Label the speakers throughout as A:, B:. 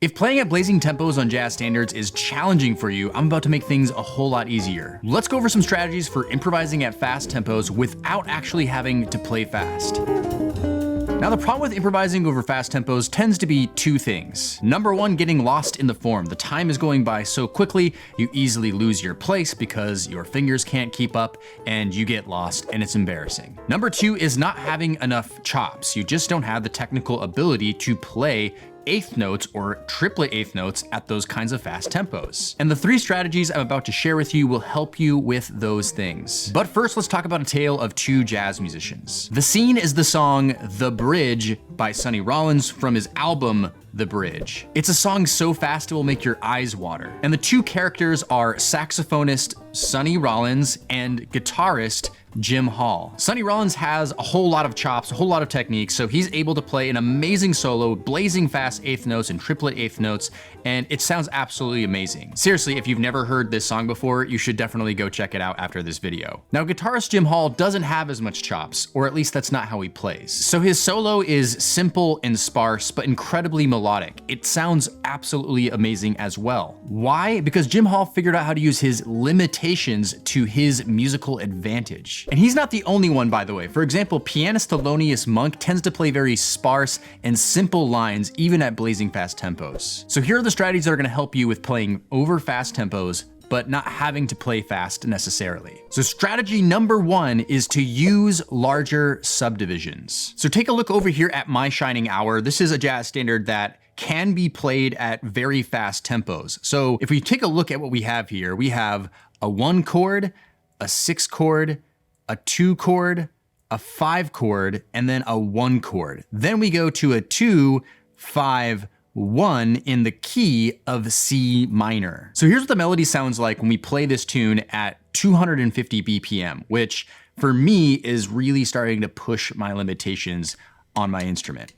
A: If playing at blazing tempos on jazz standards is challenging for you, I'm about to make things a whole lot easier. Let's go over some strategies for improvising at fast tempos without actually having to play fast. Now, the problem with improvising over fast tempos tends to be two things. Number one, getting lost in the form. The time is going by so quickly, you easily lose your place because your fingers can't keep up and you get lost and it's embarrassing. Number two is not having enough chops. You just don't have the technical ability to play eighth notes or triplet eighth notes at those kinds of fast tempos. And the three strategies I'm about to share with you will help you with those things. But first, let's talk about a tale of two jazz musicians. The scene is the song The Bridge by Sonny Rollins from his album The Bridge. It's a song so fast it will make your eyes water. And the two characters are saxophonist Sonny Rollins and guitarist Jim Hall. Sonny Rollins has a whole lot of chops, a whole lot of technique, so he's able to play an amazing solo, blazing fast eighth notes and triplet eighth notes, and it sounds absolutely amazing. Seriously, if you've never heard this song before, you should definitely go check it out after this video. Now, guitarist Jim Hall doesn't have as much chops, or at least that's not how he plays. So his solo is simple and sparse, but incredibly melodic. It sounds absolutely amazing as well. Why? Because Jim Hall figured out how to use his limitations to his musical advantage. And he's not the only one, by the way. For example, pianist Thelonious Monk tends to play very sparse and simple lines, even at blazing fast tempos. So here are the strategies that are gonna help you with playing over fast tempos, but not having to play fast necessarily. So strategy number one is to use larger subdivisions. So take a look over here at My Shining Hour. This is a jazz standard that can be played at very fast tempos. So if we take a look at what we have here, we have a 1 chord, a 6 chord, a 2 chord, a 5 chord, and then a 1 chord. Then we go to a 2, 5, 1 in the key of C minor. So here's what the melody sounds like when we play this tune at 250 BPM, which for me is really starting to push my limitations on my instrument.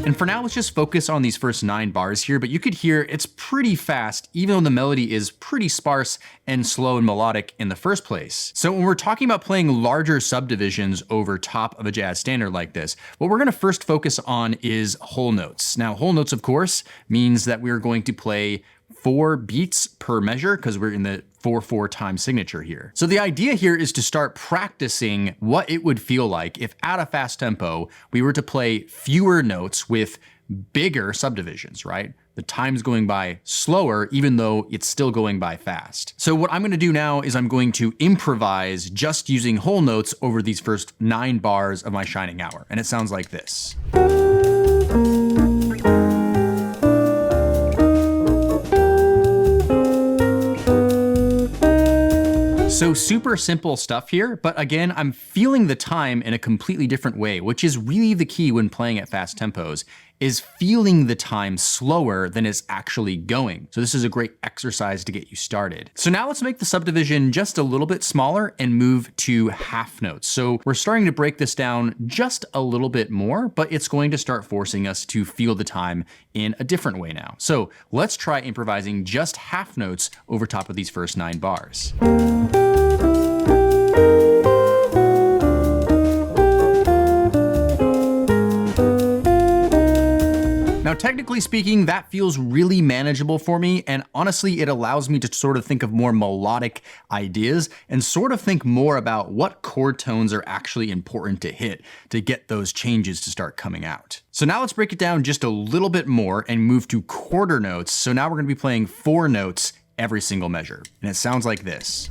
A: And for now, let's just focus on these first 9 bars here, but you could hear it's pretty fast, even though the melody is pretty sparse and slow and melodic in the first place. So when we're talking about playing larger subdivisions over top of a jazz standard like this, what we're gonna first focus on is whole notes. Now, whole notes, of course, means that we're going to play 4 beats per measure because we're in the 4/4 time signature here. So the idea here is to start practicing what it would feel like if at a fast tempo, we were to play fewer notes with bigger subdivisions, right? The time's going by slower, even though it's still going by fast. So what I'm gonna do now is I'm going to improvise just using whole notes over these first 9 bars of My Shining Hour. And it sounds like this. So super simple stuff here, but again, I'm feeling the time in a completely different way, which is really the key when playing at fast tempos, is feeling the time slower than it's actually going. So this is a great exercise to get you started. So now let's make the subdivision just a little bit smaller and move to half notes. So we're starting to break this down just a little bit more, but it's going to start forcing us to feel the time in a different way now. So let's try improvising just half notes over top of these first 9 bars. Now, technically speaking, that feels really manageable for me, and honestly, it allows me to sort of think of more melodic ideas and sort of think more about what chord tones are actually important to hit to get those changes to start coming out. So now let's break it down just a little bit more and move to quarter notes. So now we're gonna be playing 4 notes every single measure, and it sounds like this.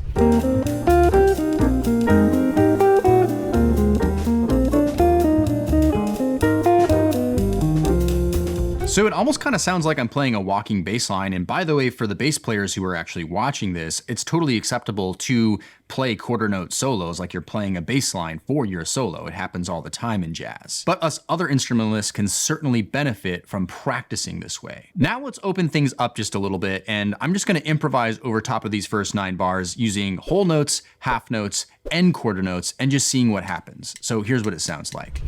A: So it almost kind of sounds like I'm playing a walking bass line. And by the way, for the bass players who are actually watching this, it's totally acceptable to play quarter note solos like you're playing a bass line for your solo. It happens all the time in jazz. But us other instrumentalists can certainly benefit from practicing this way. Now let's open things up just a little bit, and I'm just gonna improvise over top of these first 9 bars using whole notes, half notes, and quarter notes, and just seeing what happens. So here's what it sounds like.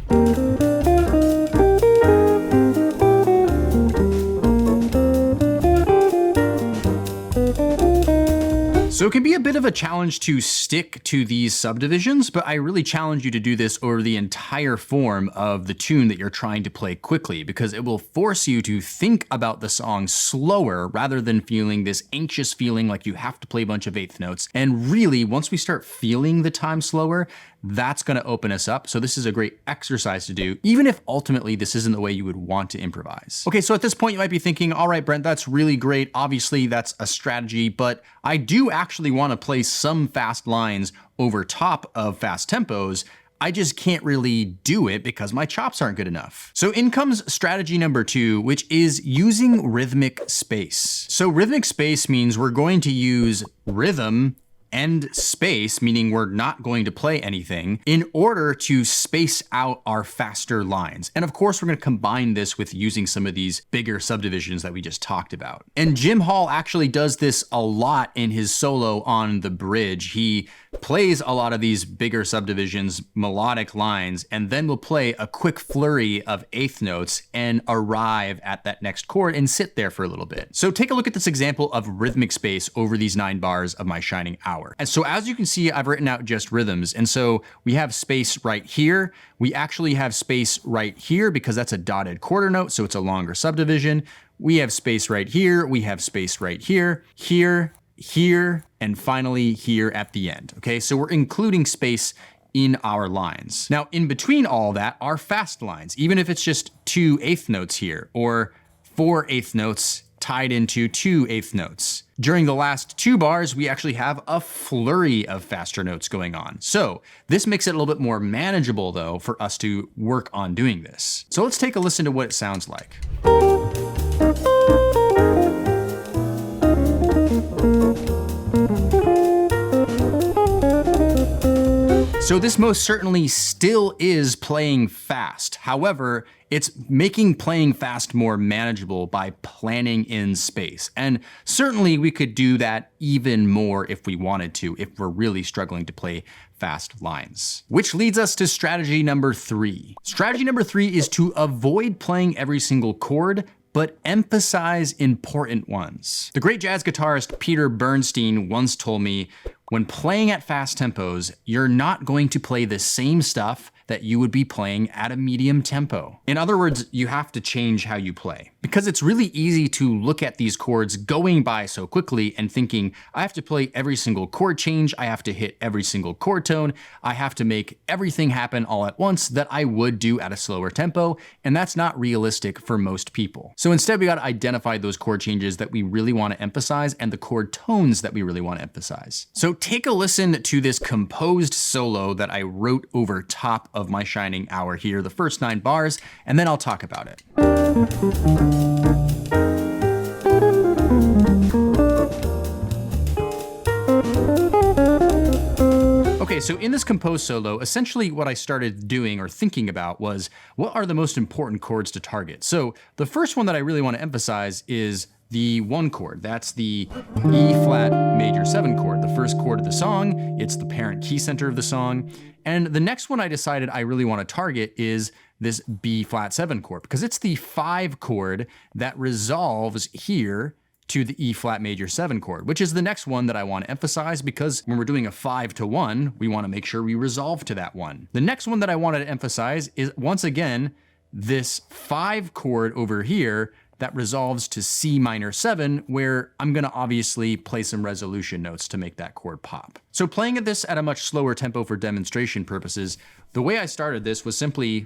A: So it can be a bit of a challenge to stick to these subdivisions, but I really challenge you to do this over the entire form of the tune that you're trying to play quickly, because it will force you to think about the song slower rather than feeling this anxious feeling like you have to play a bunch of eighth notes. And really, once we start feeling the time slower, that's going to open us up. So this is a great exercise to do, even if ultimately this isn't the way you would want to improvise. Okay, so at this point you might be thinking, all right, Brent, that's really great. Obviously that's a strategy, but I do actually want to play some fast lines over top of fast tempos. I just can't really do it because my chops aren't good enough. So in comes strategy number 2, which is using rhythmic space. So rhythmic space means we're going to use rhythm and space, meaning we're not going to play anything, in order to space out our faster lines. And of course, we're going to combine this with using some of these bigger subdivisions that we just talked about. And Jim Hall actually does this a lot in his solo on the bridge. He plays a lot of these bigger subdivisions, melodic lines, and then will play a quick flurry of eighth notes and arrive at that next chord and sit there for a little bit. So take a look at this example of rhythmic space over these 9 bars of My Shining Hour. And so as you can see, I've written out just rhythms. And so we have space right here. We actually have space right here because that's a dotted quarter note, so it's a longer subdivision. We have space right here. We have space right here, here, here, and finally here at the end. Okay, so we're including space in our lines. Now, in between all that are fast lines, even if it's just 2 eighth notes here or 4 eighth notes tied into 2 eighth notes. During the last 2 bars, we actually have a flurry of faster notes going on. So this makes it a little bit more manageable though for us to work on doing this. So let's take a listen to what it sounds like. So this most certainly still is playing fast. However, it's making playing fast more manageable by planning in space. And certainly we could do that even more if we wanted to, if we're really struggling to play fast lines. Which leads us to strategy number 3. Strategy number 3 is to avoid playing every single chord, but emphasize important ones. The great jazz guitarist Peter Bernstein once told me, when playing at fast tempos, you're not going to play the same stuff that you would be playing at a medium tempo. In other words, you have to change how you play. Because it's really easy to look at these chords going by so quickly and thinking, I have to play every single chord change, I have to hit every single chord tone, I have to make everything happen all at once that I would do at a slower tempo, and that's not realistic for most people. So instead, we gotta identify those chord changes that we really wanna emphasize and the chord tones that we really wanna emphasize. So take a listen to this composed solo that I wrote over top of My Shining Hour here, the first 9 bars, and then I'll talk about it. Okay, so in this composed solo, essentially what I started doing or thinking about was, what are the most important chords to target? So the first one that I really want to emphasize is the 1 chord. That's the E flat major 7 chord, the first chord of the song. It's the parent key center of the song. And the next one I decided I really want to target is this B flat 7 chord, because it's the 5 chord that resolves here to the E flat major 7 chord, which is the next one that I want to emphasize, because when we're doing a 5-to-1, we want to make sure we resolve to that one. The next one that I wanted to emphasize is, once again, this 5 chord over here that resolves to C minor 7, where I'm gonna obviously play some resolution notes to make that chord pop. So playing this at a much slower tempo for demonstration purposes, the way I started this was simply,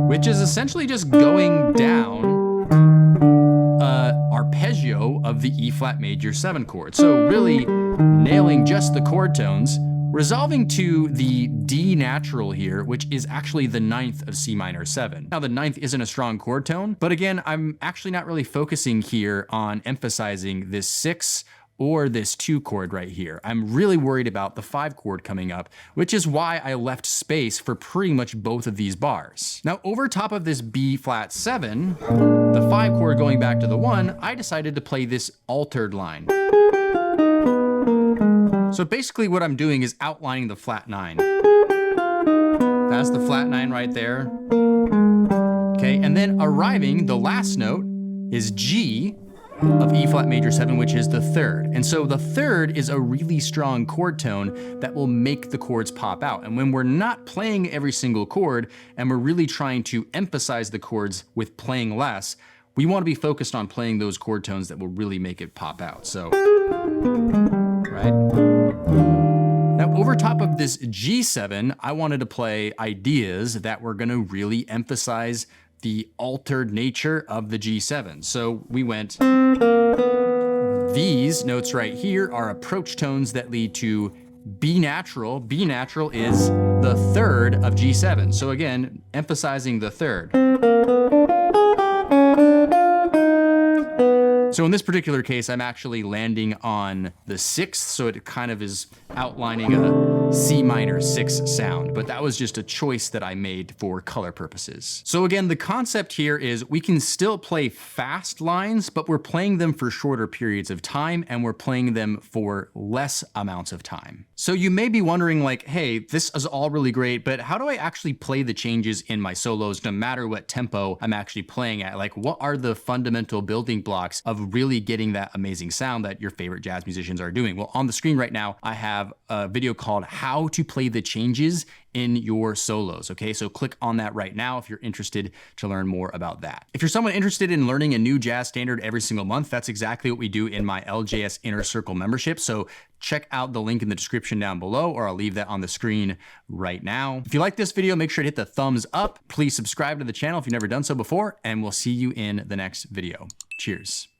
A: which is essentially just going down arpeggio of the E flat major 7 chord. So really nailing just the chord tones, resolving to the D natural here, which is actually the 9th of C minor 7. Now the 9th isn't a strong chord tone, but again, I'm actually not really focusing here on emphasizing this 6 or this 2 chord right here. I'm really worried about the 5 chord coming up, which is why I left space for pretty much both of these bars. Now over top of this B flat 7, the 5 chord going back to the 1, I decided to play this altered line. So basically what I'm doing is outlining the flat 9. That's the flat 9 right there. Okay, and then arriving, the last note is G, of E flat major 7, which is the third. And so the third is a really strong chord tone that will make the chords pop out. And when we're not playing every single chord and we're really trying to emphasize the chords with playing less, we want to be focused on playing those chord tones that will really make it pop out. So, right? Now, over top of this G7, I wanted to play ideas that were going to really emphasize the altered nature of the G7. So we went, these notes right here are approach tones that lead to B natural. B natural is the third of G7. So again, emphasizing the third. So in this particular case, I'm actually landing on the sixth, so it kind of is outlining a C minor 6 sound, but that was just a choice that I made for color purposes. So again, the concept here is we can still play fast lines, but we're playing them for shorter periods of time, and we're playing them for less amounts of time. So you may be wondering like, hey, this is all really great, but how do I actually play the changes in my solos no matter what tempo I'm actually playing at? Like, what are the fundamental building blocks of really getting that amazing sound that your favorite jazz musicians are doing? Well, on the screen right now, I have a video called How to Play the Changes in Your Solos. Okay, so click on that right now if you're interested to learn more about that. If you're someone interested in learning a new jazz standard every single month, that's exactly what we do in my LJS Inner Circle membership. So check out the link in the description down below, or I'll leave that on the screen right now. If you like this video, make sure to hit the thumbs up. Please subscribe to the channel if you've never done so before, and we'll see you in the next video. Cheers.